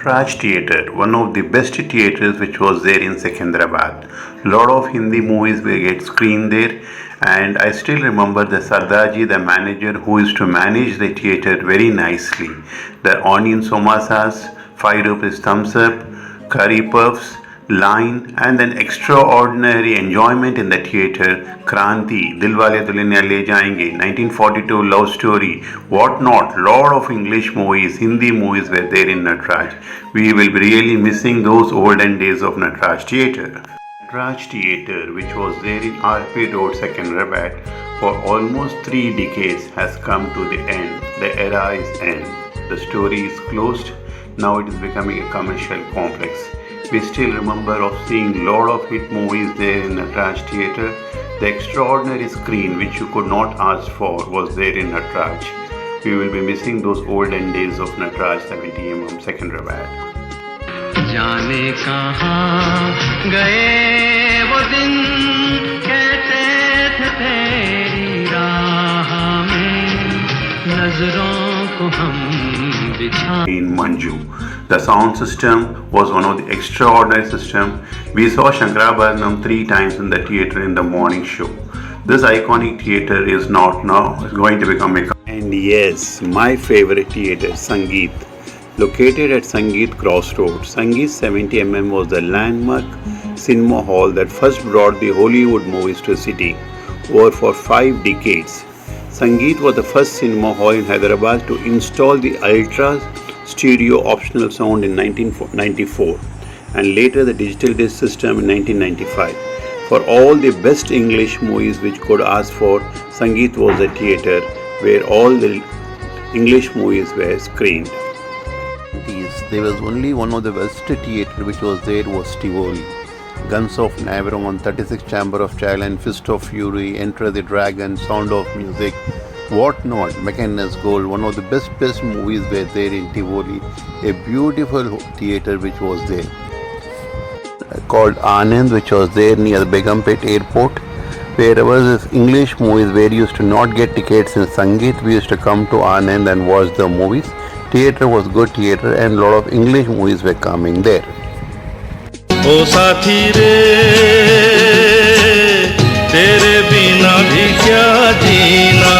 Raj Theatre, one of the best theatres which was there in Secunderabad. Lot of Hindi movies will get screened there, and I still remember the Sardarji, the manager who used to manage the theatre very nicely. The onion samasas, 5 rupees thumbs up, curry puffs, line, and an extraordinary enjoyment in the theatre. Kranti, Dilwale Dulhania Le Jayenge, 1942 love story, what not. Lot of English movies, Hindi movies were there in Natraj. We will be really missing those olden days of Natraj Theatre. Natraj Theatre, which was there in RP Road, Secunderabad, for almost 3 decades, has come to the end. The era is end. The story is closed. Now it is becoming a commercial complex. We still remember of seeing lot of hit movies there in Natraj Theatre. The extraordinary screen which you could not ask for was there in Natraj. We will be missing those olden days of Natraj 70mm Secunderabad. जाने कहाँ गए वो दिन कहते थे तेरी राह में नजरों को हम बिछा. In Manju, the sound system was one of the extraordinary system. We saw Shankarabharanam 3 times in the theatre in the morning show. This iconic theatre is not now, it's going to become a... And yes, my favorite theatre, Sangeet. Located at Sangeet Crossroads, Sangeet 70mm was the landmark cinema hall that first brought the Hollywood movies to the city. Over for 5 decades, Sangeet was the first cinema hall in Hyderabad to install the ultra stereo optional sound in 1994 and later the digital disc system in 1995. For all the best English movies which could ask for, Sangeet was the theatre where all the English movies were screened. There was only one of the best theatre which was there was Tivoli. Guns of Navarone, 36 Chamber of Child and Fist of Fury, Enter the Dragon, Sound of Music, what not, Mackenna's Gold, one of the best movies were there in Tivoli. A beautiful theatre which was there. Called Anand, which was there near the Begumpet Airport. Wherever this English movies where you used to not get tickets in Sangeet, we used to come to Anand and watch the movies. Theatre was good theatre and lot of English movies were coming there. ओ साथी रे तेरे बिना भी क्या जीना,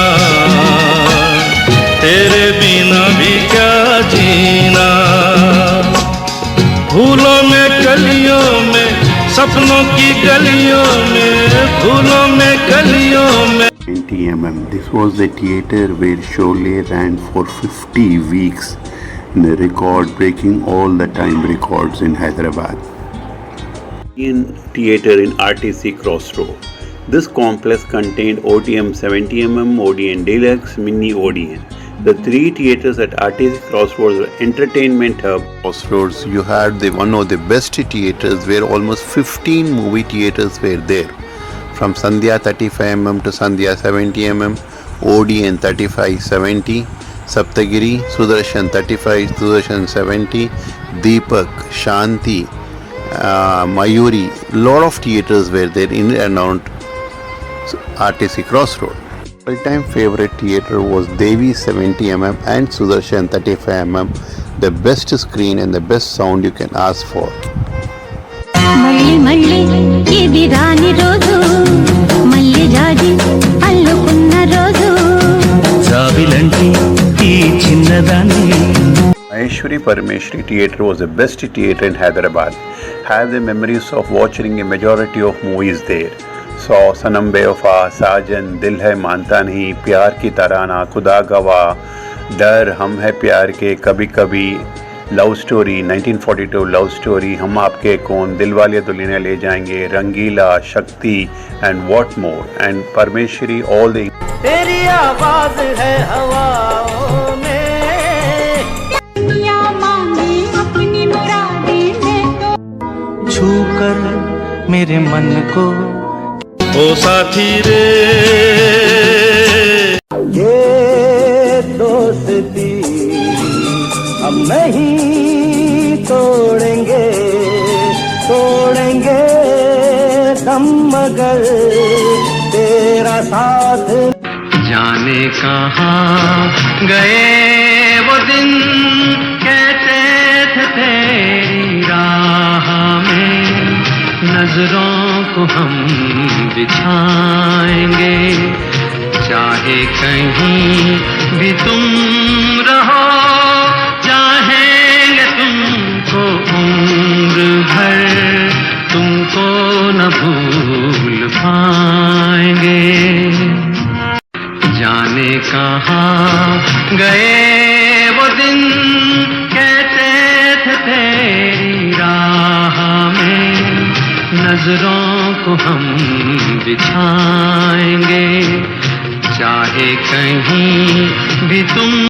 तेरे बिना भी क्या जीना, फूलों में कलियों में सपनों की गलियों में, फूलों में कलियों में. 90mm. This was the theatre where Sholay ran for 50 weeks in a record, breaking all the time records in Hyderabad. Theatre in RTC Crossroad. This complex contained OTM 70mm, ODN Deluxe, Mini ODN. The 3 theatres at RTC Crossroads were entertainment hub. Crossroads, you had one of the best theatres where almost 15 movie theatres were there. From Sandhya 35mm to Sandhya 70mm, ODN 35-70, Saptagiri, Sudarshan 35, Sudarshan 70, Deepak, Shanti, Mayuri, lot of theatres were there in and around RTC Crossroad. All-time favorite theatre was Devi 70mm and Sudarshan 35mm, the best screen and the best sound you can ask for. మళ్ళీ మళ్ళీ ఇది రాని రోజు మళ్ళీ జాజి అల్లుకున్న రోజు జాబిలంటి ఈ చిన్నదాన్ని. Maheshwari Parameshwari Theatre was the best theatre in Hyderabad. Have the memories of watching a majority of movies there. Saw Sanam Bewafa, Sajan, Dil Hai Manta Nahi, Pyar Ki Tarana, Khuda Gawah, Dar, Hum Hai Pyar Ke, Kabhi Kabhi, Love Story, 1942 Love Story, Hum Aapke Kaun, Dilwale Dulhania Le Jayenge, Rangila, Shakti and what more. And Parameshwari, all the... तेरी आवाज है हवाओं में, दुनिया मांगी अपनी मुरादें मैं छू कर मेरे मन को. ओ साथी रे ये दोस्ती हम नहीं तोड़ेंगे, तोड़ेंगे दम मगर तेरा साथ. जाने कहाँ गए वो दिन कहते थे तेरी राह में नजरों को हम बिछाएंगे, चाहे कहीं भी तुम रहो, चाहेंगे तुमको उम्र भर, तुमको न भूल पाएंगे। जाने कहाँ गए वो दिन, कहते थे तेरी राह में नजरों को हम बिछाएंगे, चाहे कहीं भी तुम